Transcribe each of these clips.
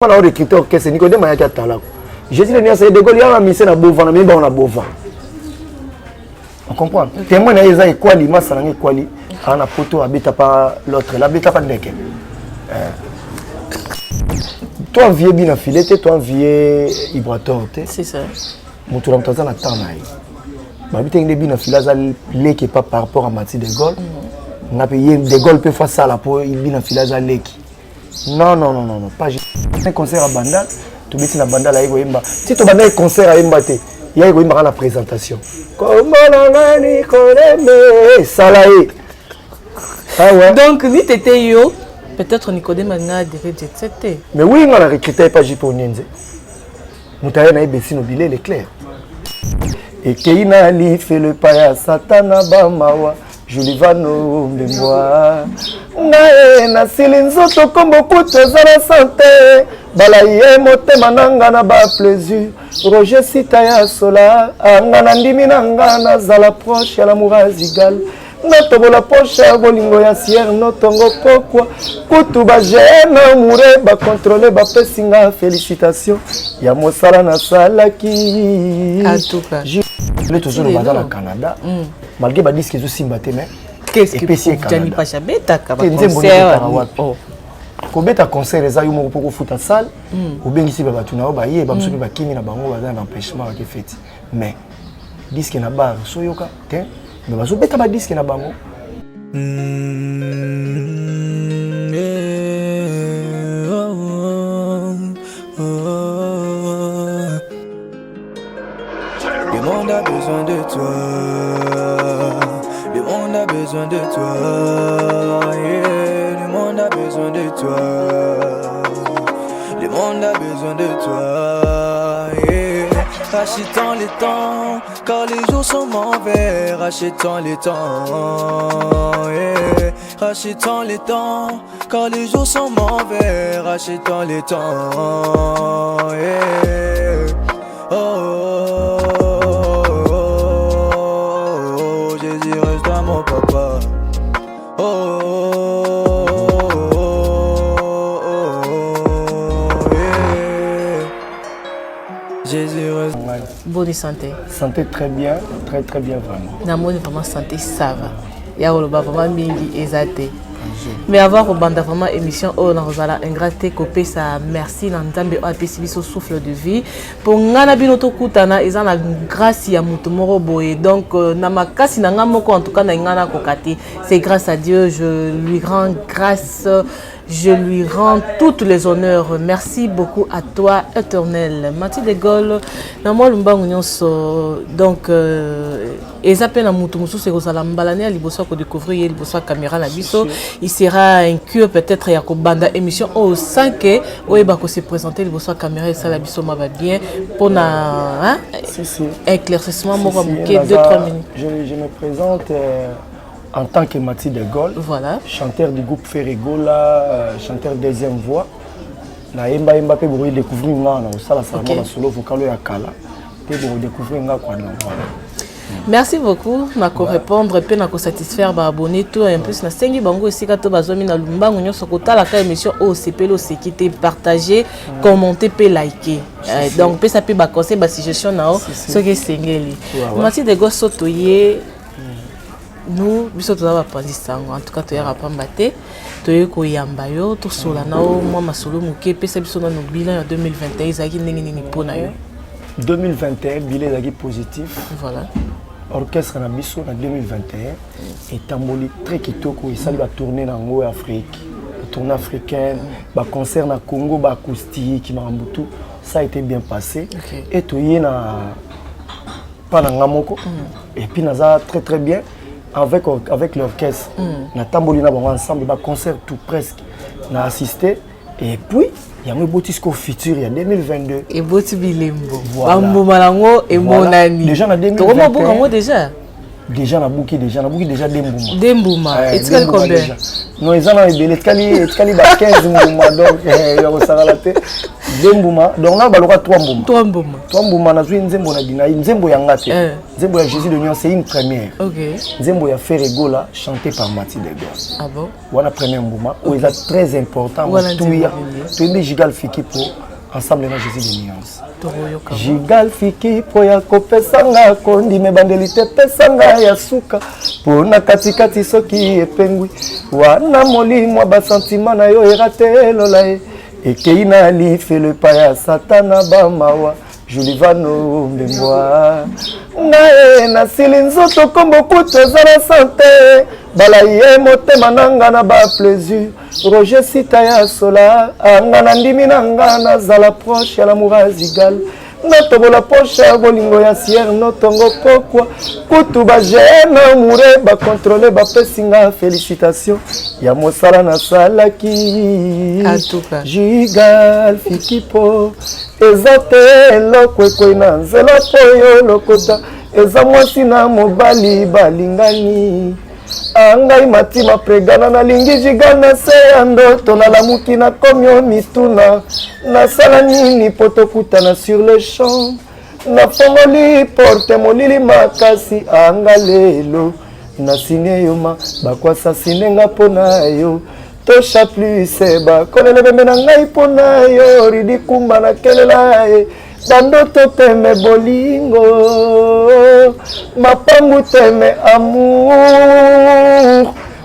On a recruté orchestre Nicodème Mayaki Talako. J'ai dit les de Gaulle, il y a un mission à Bovan, mais on a Bovan. On comprend. Témoin na eza equali, masalanga equali, ana poto abita pas l'autre, la bita pas ndeke. Toi vieux bien affilé, toi vieux Ibrator, c'est ça. Mon tour en na temps na. Ba bita ngi bien affilé za leki pas par rapport à Mathilde de Gaulle. On a payé de Gaulle peut faire ça là pour il bien affilé za leki. Non, pas un concert à Bandal, tu mets la Bandal à Egoimba. Si tu as un concert à Embaté, il y a Egoimba la présentation. Comment on a Nicodème Salaé. Ah ouais. Donc, ni t'étais yo, peut-être Nicodème a dirigé jet set. Mais oui, on a recruté pas Jipo Nienze. Moutaye na ebesi no bilé l'éclair. Et Keina Ali fait le paya Satana Bamawa. Julivano Mlemwa Nae na silinzoto kombo kuto zala santé Balaye motema nanga na ba plaisir Roger Sita ya sola Anga na ndimi nanga na zala proche ya l'amour azigal Notobo la poche ya bolingo ya sier Notongo pokwa Kutu ba jena mure ba contrôler ba pesinga Félicitations Ya mosala na salaki En tout cas Je l'ai toujours dans le Canada. Malgré les disques, je suis battu. Qu'est-ce que tu as dit pas jamais? Tu as concert. Quand tu as concert, tu as eu foot à salle. Ou bien ici, tu as eu un kimi na bango un empêchement qui fait. Mais disque na bar, soyoka, mais tu as eu un disque na bango. Le monde a besoin de toi. Le monde a besoin de toi. Yeah. Le monde a besoin de toi. Le monde a besoin de toi. Yeah. Rachetons les temps, car les jours sont mauvais. Rachetons les temps. Yeah. Rachetons les temps, car les jours sont mauvais. Rachetons les temps. Yeah. Oh. Papa. Yeah. Jésus reste. Bonne santé. Santé très bien vraiment. Namoni vraiment santé ça va. Ya oloba vraiment mingi ezate. Mais avoir au banda vraiment émission on a rozala ingraté copé ça merci na nzambe o apesi biso souffle de vie pour ngana bino to kutana ezana grâce ya mutu moko boye donc na makasi na ngamoko en tout cas na ngana kokati c'est grâce à Dieu je lui rends grâce. Je lui rends tous les honneurs. Merci beaucoup à toi, éternel. Mathilde de Gaulle, na lumbangu nyonso donc ils appellent na mutu musu c'est kozala mbalane à liboso ko découvrir liboso caméra na biso. Il sera incur peut-être ya ko banda émission au 5 où ba ko se présenter liboso caméra et ça la biso ma va bien pour na éclaircissement moko muke 2-3 minutes. Je me présente en tant que Mathilde de Gaulle, voilà. Chanteur du groupe Ferregola, chanteur deuxième voix. Na emba pe pour découvrir nga na sala sala solo vocal ya kala. Te pour découvrir nga kwa na voilà. Merci beaucoup na ko répondre pe na ko satisfaire ba abonné tout en plus na sengi bango esika to bazomi na lumbangu nyoso kotala ka émission o sepelo sekité partager commenter pe liker donc pe ça pe ba conseil ba suggestion na o ce que sengeli Mathilde de Gaulle sotoyer nous biso to ba pandisango en tout cas to ya rapamba te to yeko yamba yo to sola na o moi masolo muke pe ça biso na no bilan en 2021 ezaki ndenge nini pona yo 2021 bilan ezaki positif voilà. Orchestre na biso na 2021 et tamboli très kitoko isali ba tourner na ngo Afrique tournée africaine ba concert na Congo ba acoustique Marambutu ça a été bien passé et to yena pas na ngamoko et puis naza très bien avec l'orchestre na tamboli na bango ensemble ba concert tout presque na assisté et puis il y a un beau disque futur il y a 2022 et beau bilembo bambo malango et monani déjà na 2021 déjà na bouki déjà Dembouma et tu as combien non ils en ont belé tkali ba 15 mois donc yo ko sala la Dembuma, donc là, il y a 3 Mbuma. 3 Mbuma. 3 Mbuma, na zwi nzembo na bina, nzembo ya ngate. Nzembo ya Jésus de Lyon, c'est une première. Ok. Nzembo ya Ferregola, chanté par Mathilde Gol. Ah bon? Voilà première Mbuma, où il est très important. Voilà Tuya, tu Gigal Fiki pour ensemble na Jésus de Lyon. Toroyoka. Gigal Fiki pour ya kopesanga kondi me bandelite pesanga ya suka pour na katikati soki epengwi wana molimo ba sentiment na yo erate lolae. Et Keina li fait le paya satana ba mawa Julivano mbemwa ngae na silinzo to kombo kuto zala santé balaye motema nanga na ba plaisir Roger Sita ya sola anga na ndimi nanga na zala proche ya l'amour azigal noto la poche ya bolingo ya sier notongo pokwa kutu ba jeune moure ba contrôler ba pesinga félicitations ya mosala na salaki atuka Gigal Fikipo ezate lokwekwe na nzela poyo lokota eza mwasi na mobali balingani angai matima pregana na lingi Gigal na se ya ndoto na lamuki na komyo mituna nasala nini po tokutana sur le champ na fongoli porte molili makasi anga lelo na sine yoma bakwasa sinenga pona yo tosha plus seba konele bembe na ngai pona yo ridi kumba na kelela ye bandoto teme bolingo mapangu teme amour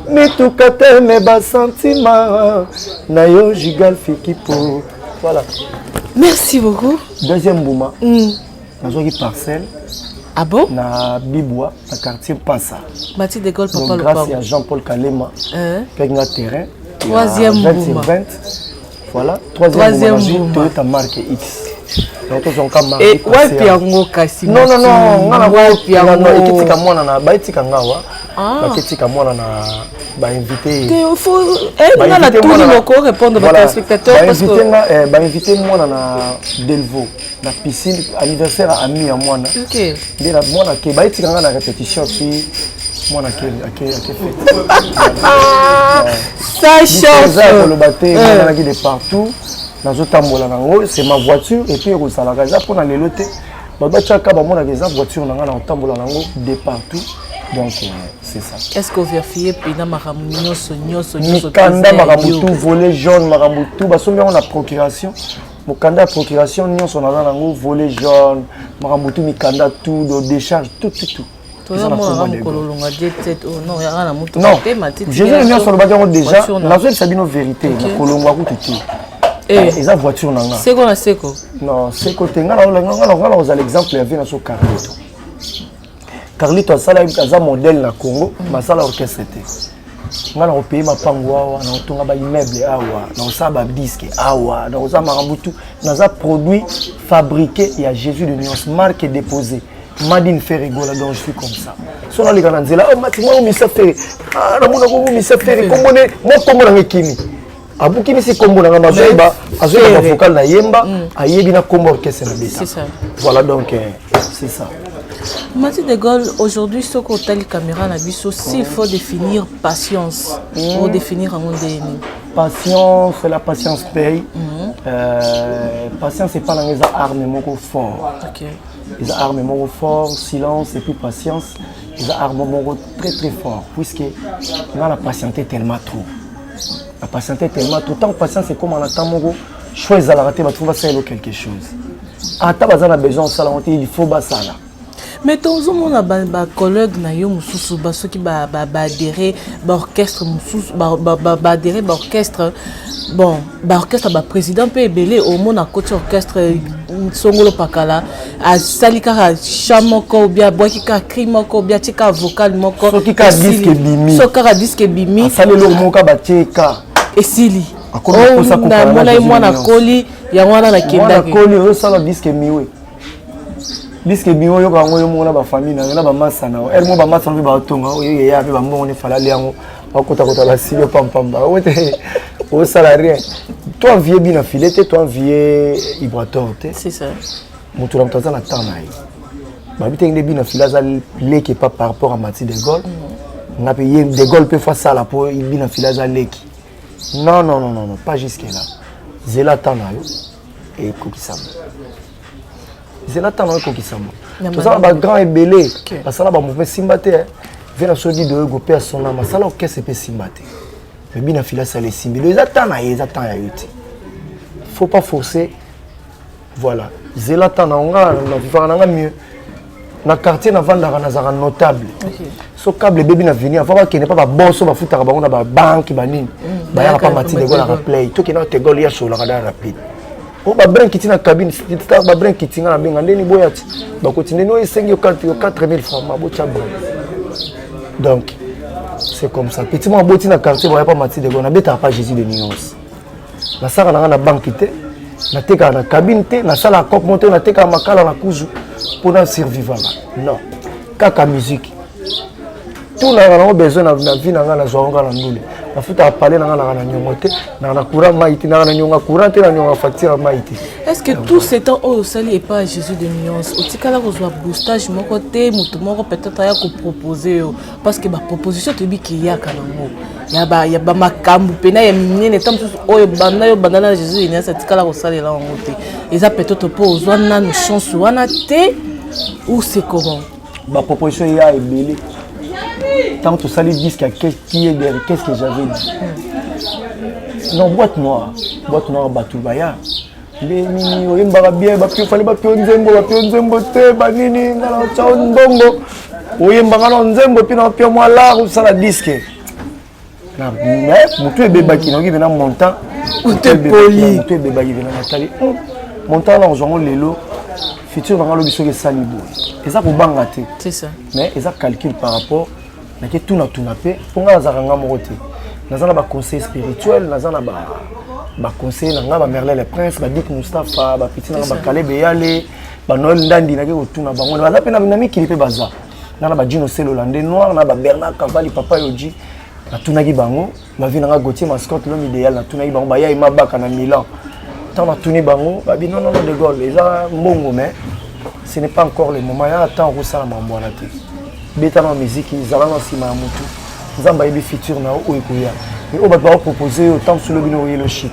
mituka teme basentima na yo Gigal Fikipo. Voilà. Merci beaucoup. Deuxième Mbuma. Nazoki parcelle. Ah bon? Na Bibwa, na quartier Passa. Mathilde Gol, papa le grâce à Jean-Paul Kalema. Hein? Terrain. Troisième Mbuma. 20. Voilà. Troisième Mbuma. Toyota marque X. Et wapi yango kasi non ngana wapi yango ekitika mwana na baitika ngawa bakitika mwana na ba invité il faut ngana tout le ko répondre aux téléspectateurs parce que ba invité mwana na Delvaux na piscine anniversaire à ami ya mwana OK ndela mwana ke baitika ngana na répétition puis mwana ke fait ça chance le bateau ngana qui de partout. C'est ma voiture et puis pour la lote. Voiture de partout. Donc c'est ça. Est-ce que vous vérifiez pina maramunyo sonyoso Mikanda maramutu volet jaune maramutu basomi on a procuration. Mokanda procuration nyon son nango volet jaune maramutu mikanda tout de décharge tout. Non, Jésus nyon son le déjà. La seule c'est une vérité. Et la voiture nanga. C'est quoi c'est quoi? Non, c'est côté ngala l'exemple il y avait sur Carlito. Carlito ça là un modèle na Congo, ma sala orchestre était. Ngala au pays ma pangwa na otonga ba immeuble awa, na ça ba disque awa, na ça marambutu, na ça produit fabriqué il y a Jésus de nuance marque déposée. Madine Ferregola donc je suis comme ça. Sona les gars nzela oh matima o misa ferre. Ah na mona ko misa ferre comme ne mo kombo na ngekini. Abuki misi kombo na mazoba azoba vocal na yemba ayebi na kombo orchestre na beta. C'est ça. Voilà donc c'est ça. Mathilde Gol aujourd'hui ce côté la caméra na biso s'il faut définir patience pour définir un monde patience la patience paye. Patience c'est pas dans les armes moko fort. OK. Les armes moko fort, silence et puis patience, les armes moko très fort puisque on a la patienté tellement trop. La patience est tellement tout le temps patience c'est comme on attend mon choix à la rater va trouver ça quelque chose. Ata bazana besoin ça il faut ça là. Mais ton on a ba collègue na yo mususu ba ceux qui ba adhérer ba orchestre mususu ba adhérer ba orchestre bon ba orchestre ba président peut belé au monde à côté orchestre songolo pakala a salika chamoko bien boiki ka crimoko bien tika vocal moko soki ka disque bimi soka disque bimi salelo moka ba tika esili na mona mwana koli ya mwana na kendaki mwana koli o sala disque miwe disque miwe yo ka ngoyo mona ba famille na ba masa na el mo ba masa no ba tonga o ye ya ba mo ne fala liango bakota la silo pampamba ote o sala rien toi vieux bien filete toi vieux ibrator c'est ça moto la mtaza na tanaï ba bitenge bien filaza leki pas par rapport à Mathilde Gol on a payé de Gol peut faire ça là pour bien filaza leki non pas jusque là zela tanaï et kokisama zela tano kokisama tout ça ba grand et belé parce que là ba mouvement simbaté vient sur dit de gopé à son âme ça là OK c'est pas simbaté mais bien fila ça les simbi les attend ya yuti faut pas forcer voilà zela tano nga na vivre na mieux na quartier na vanda na zara notable so câble baby na venir avant que ne pas bosso ba futa ba on ba banque ba nini ba ya pas mati de gola replay to ke na te gol ya so la radar rapide o ba brin kiti na cabine ba brin kiti na benga ndeni boyati ba continuer no esengi 4000 francs ma bocha brin donc c'est comme ça petit mo boti na quartier ba ya pas mati de gola na beta pas Jésus de nuance na sara na banque te na teka na cabine te na sala cop monter na teka makala na kuzu pour survivre non kaka musique tout n'a besoin na vie na ngana zonga na ndule mafuta parler na ngana na nyongote na courant maïti na nyonga courant te na nyonga facture maïti. Est-ce que tout ce temps au sali et pas Jésus de nuance otikala kozwa boostage moko te mutu moko peut-être ya ko proposer parce que ba proposition te bi ki ya kanango ya ba makambu pena ya minene tam oyo banda na Jésus de nuance otikala kosala la ngote eza peut-être pour ozwa na chance wana te ou c'est comment ba proposition ya ebele. Tant que ça les disques qui est derrière, qu'est-ce que j'avais dit? Non, boîte noire Batoubaya. Les mini, il bien, il fallait nzembo te, banini, bongo. Oui, nzembo, puis on moi là, où ça la disque. Mais, mon tour est bébé qui n'a pas montant. Où t'es poli? Mon tour est bébé qui vient Nathalie. Montant là, on joue les lots. Futur, on va le bisou de Salibou. Et ça pour bangater. C'est ça. Mais ils ont calcul par rapport à ce que tout n'a pas. Pour nous, nous avons un conseil spirituel, nous avons un conseil, nous avons Merlin le Prince, Dik Mustafa, Petit Kalé Beyale, Noël Ndandi, nous avons un ami qui est bazar. Nous avons Gino Hollande Noir, nous avons Bernard Cavali, Papa Yoji, nous avons Bango, nous avons Gauthier Mascotte, l'homme idéal, nous avons Bango, Baya Imabaka na Milan. Tant à tourner Bango, non, de Gaulle, ils ont bon mais ce n'est pas encore le moment. Il y a un temps où ça m'a emboîté. Bêta dans la musique, ils ont lancé ma moto. Ils ont baillé futur na ou ekuya. Et on va proposer autant sur le bino le shit.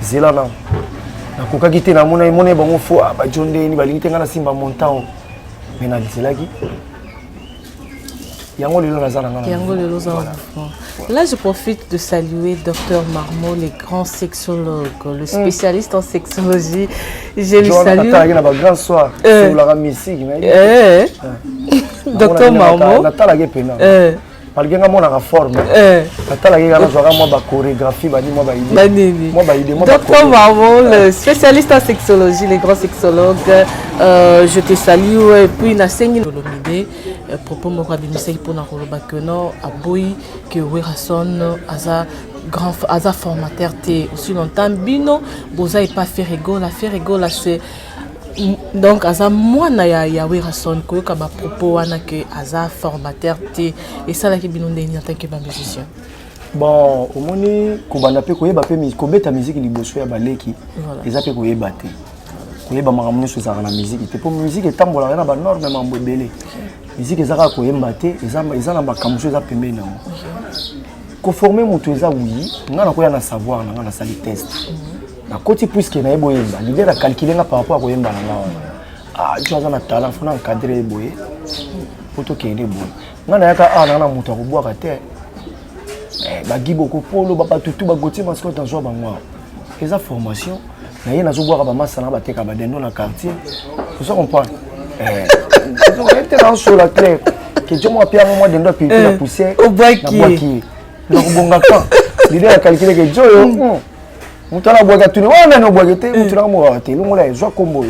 Zelana. Na koka kité na mona bango fo ba jonde ni balingite ngana simba montant. Mais na zelagi. Yango lelo nazana ngana. Yango lelo zana. Là, je profite de saluer Dr Marmo, le grand sexologue, le spécialiste en sexologie. Je le salue. Grand soir. C'est la musique. Dr Marmo. Malgré que mon forme, chorégraphie, Dr Marmo, le spécialiste en sexologie, le grand sexologue, je te salue. Et puis, na sengi l'omide, propos mo rabinise pour na koloba que non, aboyi que Werason aza formateur te aussi longtemps bino, boza et pas faire égola c'est donc aza mwana ya Werason ko ka ba propos wana que aza formateur te et ça là qui bino ndeni en tant que musicien. Bon, au moni ko bana pe ko yeba pe ko beta musique liboso ya baleki eza pe ko yeba te ko yeba makambo so za na musique te pour musique etambola na ba norme mambo belé musique ezaka ko yemba te eza na makambo so za pembe na ko former mutu eza oui ngana ko ya na savoir na ngana sali test na koti puisque na ebo yemba l'idée la calculer na par rapport à ko yemba na ngawa tu as un talent faut encadrer boye poto kende boye ngana yaka na mutu ko boaka te ba giboko polo ba tutu ba gotier mascotte en joie bangwa eza formation na ye nazo boaka ba massa na ba teka ba dendo na quartier vous comprenez donc était dans sur la claire que Dieu m'a appuyé à moi dendo puis la poussière au boaki donc bonga quand l'idée la calculer que Dieu mutana boaka tuni wana no boaka te mutana mo te longo la joie combo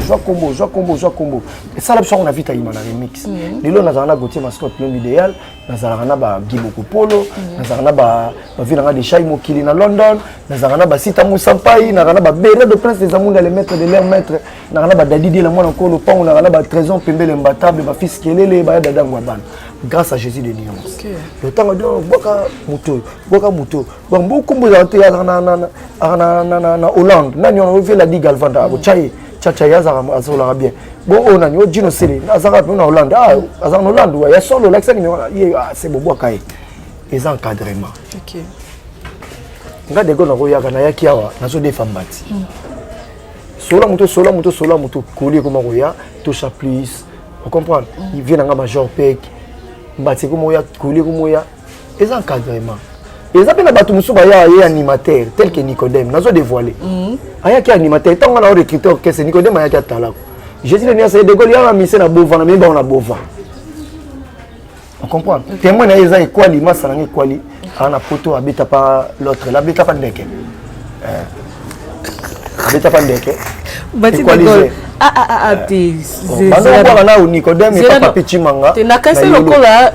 et ça la on a vite à imana remix lelo na zana gotier mascotte l'homme idéal na zana ba giboko polo na zana ba vina de Shai Mokili na London na zana ba Sita Musampai na zana ba Béré de Prince des Amunda les maîtres de leur maître na zana ba Dadi la mwana ko le pont na zana ba Trésor Pembele imbattable ba fils kelele ba dada ngwabana grâce à Jésus de nuance le temps de boaka muto beaucoup na Hollande nani on veut la digue alvanda abo chai chacha za azola bien bon on a yo Gino Sele azara na Hollande azara na Hollande ya solo l'accent numéro c'est bobo kai les encadrements OK nga de gona ko yaka na yaki awa na so defambati sola moto coller comme roya toucha plus on comprend il vient dans major pek mbati comme roya coller comme roya et ça encadrement et ça bien batu musu ba ya animateur tel que Nicodème nazo dévoiler aya ki animateur tant on a recruté que c'est Nicodème aya ki atala Jésus le nia c'est de Gaulle ya mise na bova na mais ba on a bova on comprend témoin na eza equali masala ngi equali ana poto abeta pas l'autre la beta pas ndeke abeta pas ndeke bati de t'es na Nicodème et papa Pichimanga na kase lokola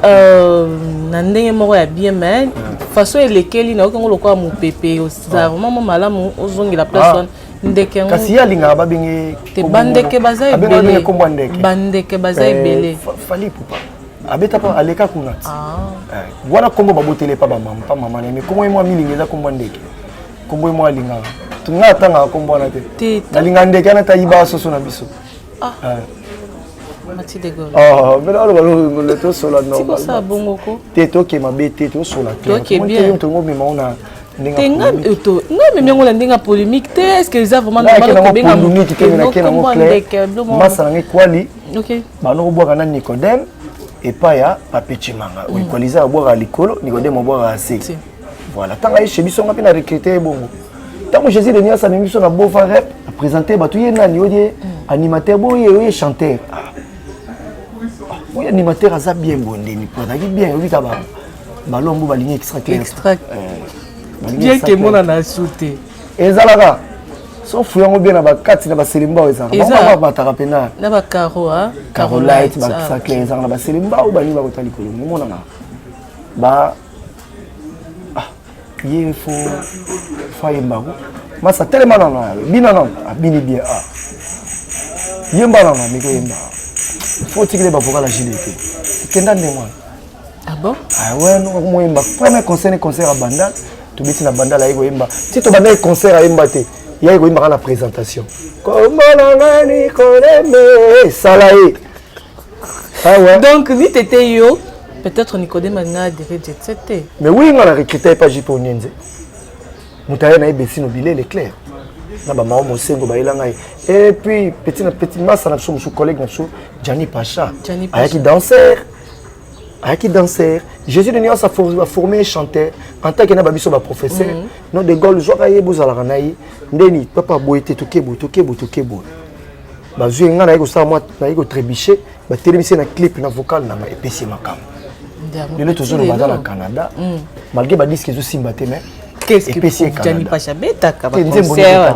na ndenge moko ya bien mais façon elekeli na okongo lokola mu pepe oza vraiment malamu ozongi la place ndeke kasi ya linga babenge te bandeke baza ebele bandeke baza ebele fali pupa abeta pa aleka kuna wana kombo babotele pa mama mais kombo moi milingeza kombo ndeke kombo moi linga tunga tanga kombo na te na linga ndeke na tayiba soso na biso Mati de Gaulle. Mais là le to sola non. C'est ça bongo ko. Te to ke mabete to sola. To ke bien. To ngo mema ona ndinga to nga me ngo ndinga polémique te est-ce que ils ont vraiment normal ko benga polémique ke na ke na mo clair. Masa ngi kwali. OK. Ba no boka na Nicodème et pas ya Pape Chimanga. O equaliser boka likolo Nicodème boka assez. Voilà, tanga chez biso nga pe na recruter bongo. Tant que Jésus de Nia sa mission na bofa rep présenter ba to yena ni odie animateur boye chanteur. Oui, animateur a bien bondé, ni pas bien, oui, d'abord. Malombo va ligne extra. Bien que mon en a sauté. Et Zalaga, sauf fouillant bien à Bakat, n'a pas célimba, et ça. On va tarapena. N'a pas caro, hein? Carolite, Baksaclé, et ça, n'a pas célimba ou Bani Bakotaliko. Mon ama. Bah. Ah, il faut. Faimba. Mais ça tellement non, binanon, bini bien. Ah. Yemba non, mais que yemba. Faut que les bavocats la gilet. Kenda ndemwa. Ah bon? Ah ouais, non, moi yemba. Premier concert à Bandal, tu mets na Bandal aïgo yemba. Si tu bandal concert à yemba té, ya yemba yemba la présentation. Comment on ni connaît salaé. Ah ouais. Donc ni t'étais yo, peut-être Nicodème a direct jet set. Mais oui, on a recruté pas Jipo Nyenze. Moutaye na ebesi no bilé l'éclair. Na ba maman mosengo ba ilanga et puis petit masse na son collègue na so Gianni Pacha ayaki danseur Jésus de Nia a formé chanteur en tant que na ba biso ba professeur non de Gaulle joka ye bozala kanayi ndeni papa boyete tokebo ba zuenga na yeko sa moi na yeko trébicher ba téléviser na clip na vocal na epesi makam le toujours no bazala Canada malgré ba disque zo simba te mais qu'est-ce que Gianni Pacha beta ka concert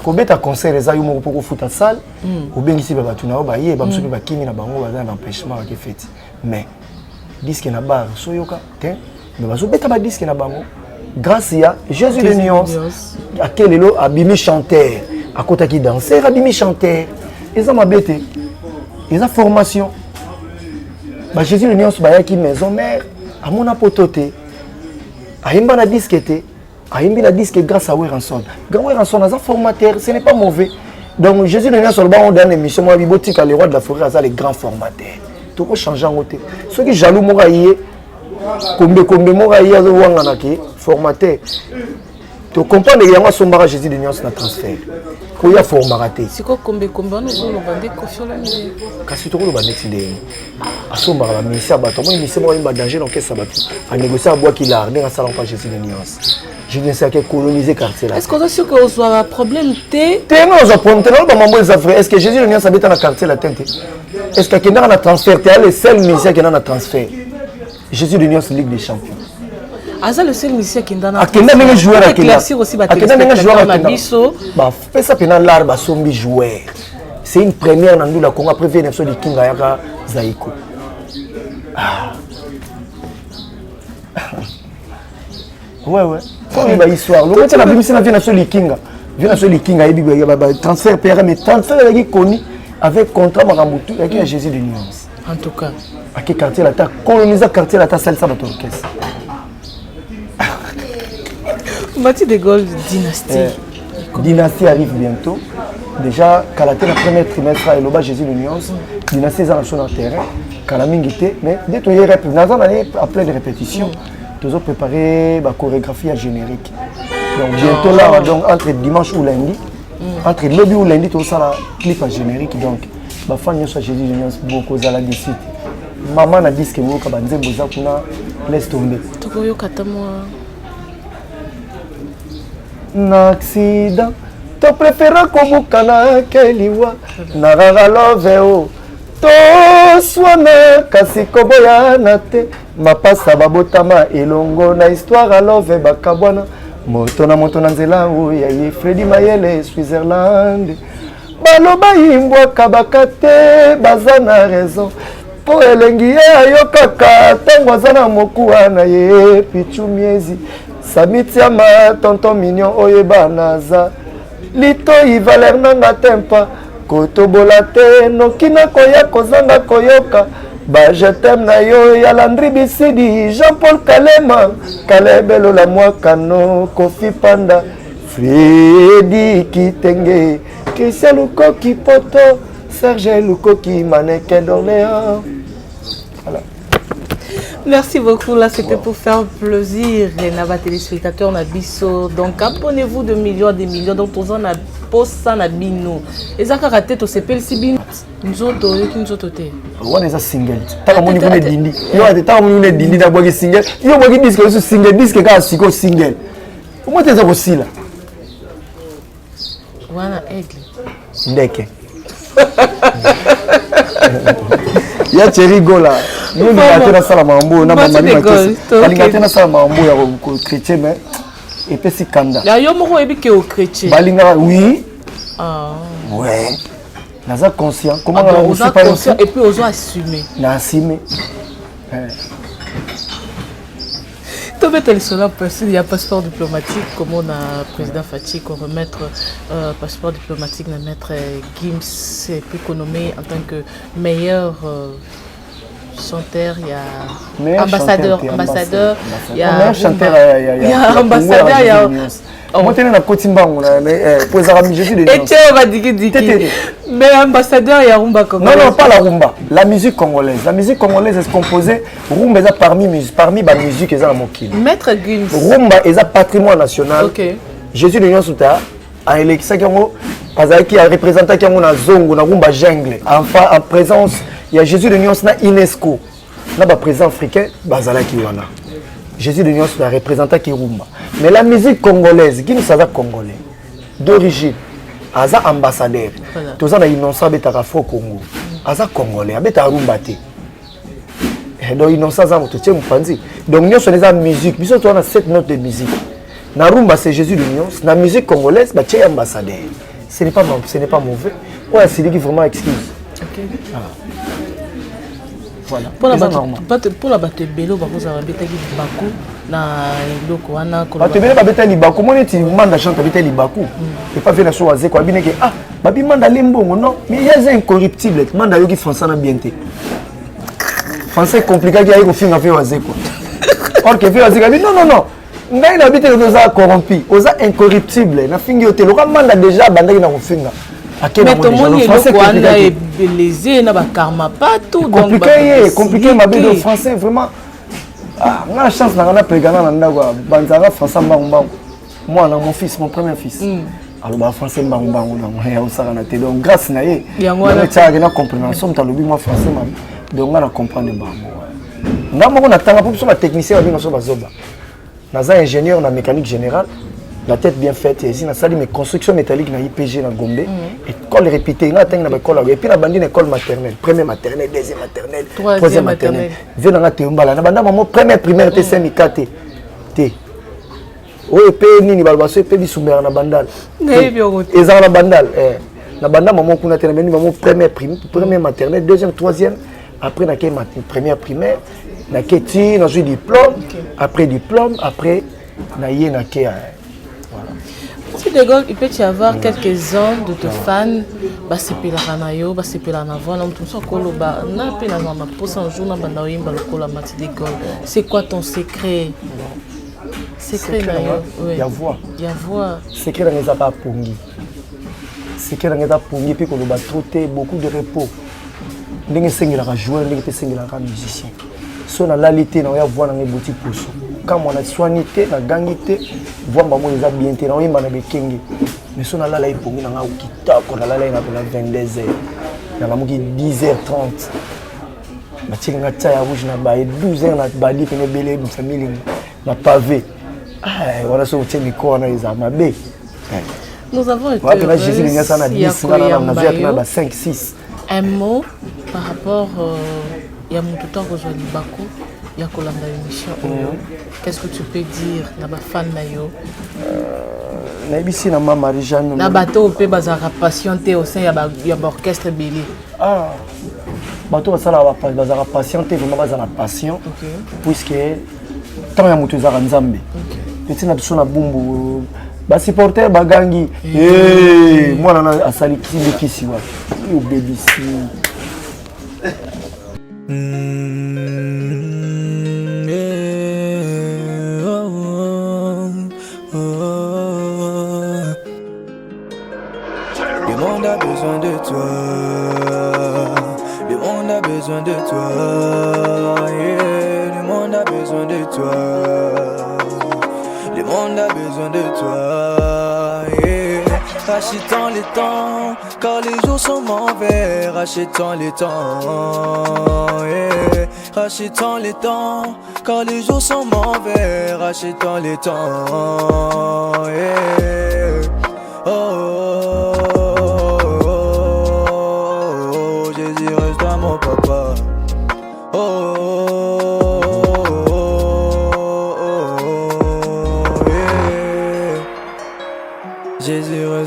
ko beta concert eza yo moko poko futa salle o bengisi ba batu na ba ye ba msoki ba kimi na bango baza na empêchement ke fête mais disque na bar so yoka te mais bazo beta ba disque na bango grâce à Jésus de Nuance à kelelo abimi chanteur à kota ki danseur abimi chanteur ils ont mabete ils ont formation ba Jésus de Nuance ba yaki maison mère à mon apototé Aïmba na disque te, Aïmbi na disque grâce à Weranson. Weranson a un formateur, ce n'est pas mauvais. Donc Jésus ne vient sur le banc dans l'émission, moi bibotique les rois de la forêt, ça les grands formateurs. Tout peut changer en côté. Ceux qui jaloux moraillé, comme moraillé wanga na ki formateur. Tu comprends les gens sont barrage Jésus de Nuance na transfert. Ko ya formaté. C'est quoi kombe on nous le bandé confiant kasi to ko ba next day. Asomba la ministère bato moi ministère moi ba danger dans qu'est-ce bato. A négocier à bois qu'il a dans salon pas Jésus de Nuance. Je viens ça que coloniser quartier là. Est-ce qu'on est sûr que on soit un problème té? Té non on prend té non ba mambo les affaires. Est-ce que Jésus de Nuance habite dans quartier la tente? Est-ce que dans la transfert té le seul ministère qui dans la transfert. Jésus de Nuance Ligue des Champions. Aza le seul musicien qui dans a kenda même joueur a kenda aussi ba joueur a biso ba fait ça pendant l'arbre sombi joueur c'est une première dans la Congo après venir sur les Kinga yaka Zaiko ouais faut une histoire le moment la bimisi na vient sur les Kinga et bi ba transfert PR mais transfert qui connu avec contrat Marambutu avec Jésus de Nuance en tout cas à quel quartier la ta coloniser quartier la ta salle ça ba orchestre Mati de Gaulle dynastie. Dynastie arrive bientôt. Déjà, Kalaté la première trimestre et l'Oba Jésus de Nuance, dynastie est sur le terrain. Kalamingité, mais dès que tu es après les répétitions, tu as préparé la chorégraphie à générique. Donc bientôt là, donc entre dimanche ou lundi, entre lobby ou lundi tout ça la clip à générique donc ba fan nyonso Jésus nyonso beaucoup za la décide maman na disque boka ba nzembo za kuna laisse tomber tokoyo kata moi na accident to préféra komukana keliwa na rara love o to swana kasi koboya na te mapasa babotama elongo na histoire à love bakabwana moto na nzela oya ye Freddy Mayele Switzerland baloba yimbwaka bakate baza na raison po elengi ye ayokaka ntango aza na mokuwa na ye pichu miezi samitiama tonton mignon oyeba naza litoyi valer nanga tempa kotobola te noki nakoya kozanga koyoka ba je t'aime na yo ya Landry Bisidi Jean-Paul Kalema Kalebelo la mwakano Kofi Panda Freddy Kitenge Christian Lukoki Poto Serge Lukoki mannequin d'Orléans. Voilà. Merci beaucoup. Là, c'était pour faire plaisir à téléspectateurs na biso. Donc, abonnez-vous de millions des millions. Donc, tous on a posé na bino. Et ça a raté tout ce pel si bin. Nous autres, nous autres. On est single. T'as mon niveau de dindi. Yo, t'as mon niveau de dindi d'abord que single. Yo, moi qui disque que single, disque que siko single. Comment t'es aussi là? Voilà, aigle. Ndeke. Il y a Thierry Gola. Nous avons fait ça mambo na mama ni matesi. Ali ngate ça mambo ya chrétien mais et puis si kanda. Ya yo moko ebike au chrétien. Balinga oui. Ah. Ouais. Naza conscient. Comment on est conscient et puis on assumer. Na assumer. Tu veux te cela parce qu'il y a passeport diplomatique comme on a président Fatih qu'on remettre passeport diplomatique de maître Gims et puis qu'on nommé en tant que meilleur chanteur, il y a ambassadeur, il y a chanteur, il y a ambassadeur, il y a moi je na kotimbango na pour ça je suis de et tu vas dire mais ambassadeur il y a rumba congolaise. Non pas la rumba, la musique congolaise. La musique congolaise est composée rumba est parmi la musique est dans mokili. Maître Gims. Rumba est un patrimoine national. OK. Jésus de Nyon Souta a élection kango parce qu'il a représenté kango na zongo na rumba jungle. Enfin en présence il y a Jésus de Nyon na UNESCO. Là bas président africain bazala ki wana. Jésus de Nyon a représenté ki rumba. Mais la musique congolaise, qui nous savait congolais d'origine, Aza ambassadeur. Tous on a innocent betara faux Congo. Aza congolais, abeta rumbate. Donc innocent za mototie mpanzi. Donc nous sommes des musique, nous on a 7 notes de musique. Na rumba c'est Jésus de Nyon, na musique congolaise ba tché ambassadeur. Ce n'est pas mauvais. Ouais, c'est lui qui vraiment excuse. OK. Voilà. Pour la batte bello ba ko za beta ki bako na loko wana ko batte bello ba beta libaku moni ti manda chante beta libaku et pas venir sur azeko abine ke ah babi manda lembongo non mais il y a incorruptible manda yo ki français na bien te français compliqué ki ayi ko finga fe azeko or que fe azeko non ngai na bita ko za corrompu oza incorruptible na fingi hotel ko manda déjà bandaki na ko finga. Mais tout le monde est belésé, n'a pas karma partout. Compliqué, ma belle français vraiment. Ah, on a la chance d'avoir un président dans le Banzara français moi, mon fils, mon premier fils. Alors, français donc grâce à lui, il y a une compréhension, tu as le moi français, donc on a comprendre. On a un technicien, on a un ingénieur, on a mécanique générale. La tête bien faite ici na sali mes construction métallique na IPG na Gombe école répétée na teng na école et puis na bandi école maternelle première maternelle deuxième maternelle troisième maternelle vient na tembala na banda maman première primaire te semikate te o pe nini balbaso pe bisumera na bandal eza na bandal na banda maman kuna te na bandi maman première maternelle deuxième troisième après na ke première primaire na keti na jeu diplôme après na yé na ke Si de gauche, il peut y avoir quelques-uns de tes fans, c'est pour la ranayo, c'est pour la navale, on tout ça koloba, na pe na mama pour un jour na banda yimba lokola mati de gauche. C'est quoi ton secret? Secret na yo. Il y a voix. Secret na ngeza pungi. Secret na ngeza pungi puis koloba trotter beaucoup de repos. Ndenge sengela ka joueur, ndenge te sengela ka musicien. So na lalité na ya voix na ngi boutique poso. kamwa na soigné te na gangi te vwamba mo eza bien te na oyemba na bekenge mais so nalala epongi na nga okitako nalala ye na pena 22h nalamuki 10h30 batieli nga tia ya rouge na baye 12h na bali pene ebele ebimisa milingi na pavé wana so otie mikro wana eza mabe. Nous avons été heureux na 5-6. Un mot par rapport à Moutoto Kozwani Bako, il y a Kolanda émission. Qu'est-ce que tu peux dire na ba fan na yo? Na bisi na mama Marie-Jeanne. Na bato pe bazara patienté au sein ya orchestre belé. Ah. Bato basala bazara patienté vraiment bazala patient. Puisque tant ya mutu ezaka nzambe. Petit na biso na bumbu ba supporter bagangi mwana na asali kisi kisi wa yo bebisi Le monde a besoin de toi. Le monde a besoin de toi. Le monde a besoin de toi. Le monde a besoin de toi, yeah. Rachète-en les temps, car les jours sont mauvais. Rachète-en les temps, yeah. Rachète-en les temps, car les jours sont mauvais. Rachète-en les temps, yeah. Oh, oh, oh, oh, oh. Jésus reste à mon papa. Oh, Jésus